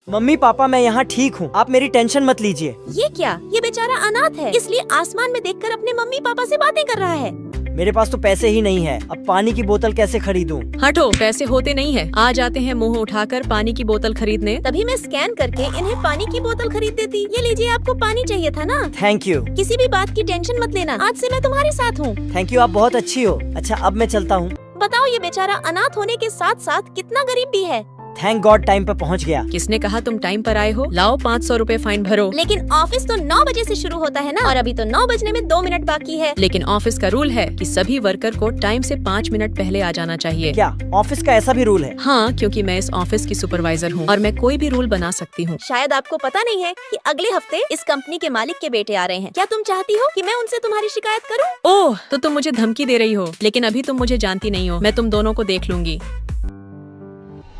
Mummy papa मैं यहाँ ठीक हूँ, आप मेरी टेंशन मत लीजिए। ये क्या, ये बेचारा अनाथ है, इसलिए आसमान में देखकर अपने मम्मी पापा से बातें कर रहा है। मेरे पास तो पैसे ही नहीं है, अब पानी की बोतल कैसे खरीदूं? हटो, पैसे होते नहीं है। आ जाते हैं मुंह उठाकर पानी की बोतल खरीदने। तभी मैं स्कैन करके इन्हें पानी की बोतल खरीद देती। ये लीजिए, आपको पानी चाहिए था ना? Thank you. किसी भी बात की टेंशन मत लेना, आज से मैं तुम्हारे साथ हूँ। थैंक यू, आप बहुत अच्छी हो। अच्छा अब मैं चलता हूँ। बताओ, ये बेचारा अनाथ होने के साथ साथ कितना गरीब भी है। थैंक गॉड टाइम पर पहुँच गया। किसने कहा तुम टाइम पर आए हो? लाओ 500 रुपए फाइन भरो। लेकिन ऑफिस तो 9 बजे से शुरू होता है ना, और अभी तो 9 बजने में 2 मिनट बाकी है। लेकिन ऑफिस का रूल है कि सभी वर्कर को टाइम से 5 मिनट पहले आ जाना चाहिए। क्या ऑफिस का ऐसा भी रूल है? हाँ, क्योंकि मैं इस ऑफिस की सुपरवाइजर हूँ और मैं कोई भी रूल बना सकती हूँ। शायद आपको पता नहीं है कि अगले हफ्ते इस कंपनी के मालिक के बेटे आ रहे हैं। क्या तुम चाहती हो कि मैं उनसे तुम्हारी शिकायत करूँ? ओह, तो तुम मुझे धमकी दे रही हो, लेकिन अभी तुम मुझे जानती नहीं हो। मैं तुम दोनों को देख लूंगी।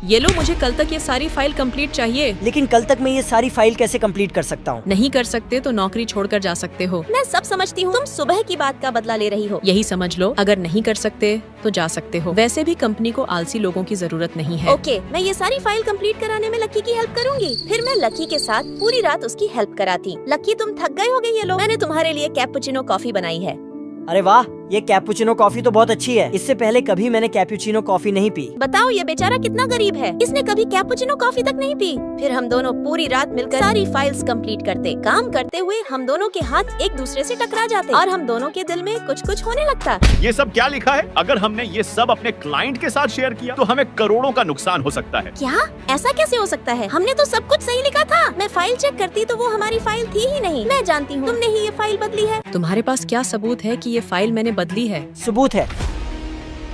ये लो, मुझे कल तक ये सारी फाइल कंप्लीट चाहिए। लेकिन कल तक मैं ये सारी फाइल कैसे कंप्लीट कर सकता हूँ? नहीं कर सकते तो नौकरी छोड़कर जा सकते हो। मैं सब समझती हूँ, तुम सुबह की बात का बदला ले रही हो। यही समझ लो, अगर नहीं कर सकते तो जा सकते हो। वैसे भी कंपनी को आलसी लोगों की जरूरत नहीं है। ओके, मैं ये सारी फाइल कंप्लीट कराने में लकी की हेल्प करूंगी। फिर मैं लकी के साथ पूरी रात उसकी हेल्प कराती। लकी, तुम थक गए होगे, ये लो, मैंने तुम्हारे लिए कैपुचिनो कॉफी बनाई है। अरे वाह, ये कैपुचिनो कॉफी तो बहुत अच्छी है। इससे पहले कभी मैंने कैपुचिनो कॉफी नहीं पी। बताओ, ये बेचारा कितना गरीब है, इसने कभी कैपुचिनो कॉफी तक नहीं पी। फिर हम दोनों पूरी रात मिलकर सारी फाइल्स कंप्लीट करते। काम करते हुए हम दोनों के हाथ एक दूसरे से टकरा जाते और हम दोनों के दिल में कुछ कुछ होने लगता। ये सब क्या लिखा है? अगर हमने ये सब अपने क्लाइंट के साथ शेयर किया तो हमें करोड़ों का नुकसान हो सकता है। क्या? ऐसा कैसे हो सकता है? हमने तो सब कुछ सही लिखा था। मैं फाइल चेक करती तो वो हमारी फाइल थी ही नहीं। मैं जानती हूँ तुमने ही ये फाइल बदली है। तुम्हारे पास क्या सबूत है कि ये फाइल मैंने बदली है? सबूत है,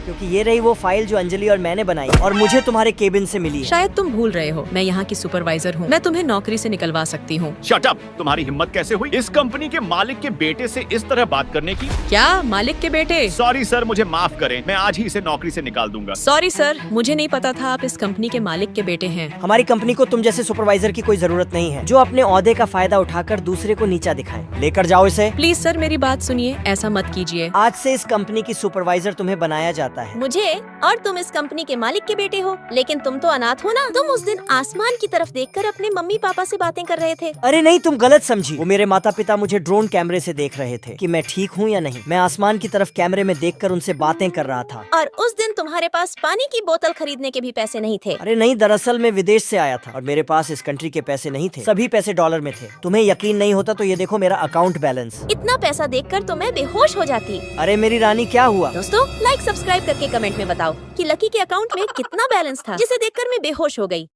क्योंकि ये रही वो फाइल जो अंजलि और मैंने बनाई और मुझे तुम्हारे केबिन से मिली है। शायद तुम भूल रहे हो, मैं यहाँ की सुपरवाइजर हूँ। मैं तुम्हें नौकरी से निकलवा सकती हूँ। Shut up! तुम्हारी हिम्मत कैसे हुई इस कंपनी के मालिक के बेटे से इस तरह बात करने की? क्या मालिक के बेटे? सॉरी सर, मुझे माफ करें, मैं आज ही इसे नौकरी से निकाल दूंगा। सॉरी सर, मुझे नहीं पता था आप इस कंपनी के मालिक के बेटे हैं। हमारी कंपनी को तुम जैसे सुपरवाइजर की कोई जरूरत नहीं है, जो अपने ओहदे का फायदा उठाकर दूसरे को नीचा दिखाए। लेकर जाओ इसे। प्लीज सर, मेरी बात सुनिए, ऐसा मत कीजिए। आज से इस कंपनी की सुपरवाइजर तुम्हें बनाया जाता है। मुझे? और तुम इस कंपनी के मालिक के बेटे हो, लेकिन तुम तो अनाथ हो ना। तुम उस दिन आसमान की तरफ देखकर अपने मम्मी पापा से बातें कर रहे थे। अरे नहीं, तुम गलत समझी। वो मेरे माता पिता मुझे ड्रोन कैमरे से देख रहे थे कि मैं ठीक हूँ या नहीं। मैं आसमान की तरफ कैमरे में देखकर उनसे बातें कर रहा था। और उस दिन तुम्हारे पास पानी की बोतल खरीदने के भी पैसे नहीं थे। अरे नहीं, दरअसल मैं विदेश से आया था और मेरे पास इस कंट्री के पैसे नहीं थे। सभी पैसे डॉलर में थे। तुम्हें यकीन नहीं होता तो ये देखो मेरा अकाउंट बैलेंस। इतना पैसा देखकर तो मैं बेहोश हो जाती। अरे मेरी रानी, क्या हुआ? दोस्तों, लाइक सब्सक्राइब करके कमेंट में बताओ कि लकी के अकाउंट में कितना बैलेंस था, जिसे देखकर मैं बेहोश हो गई।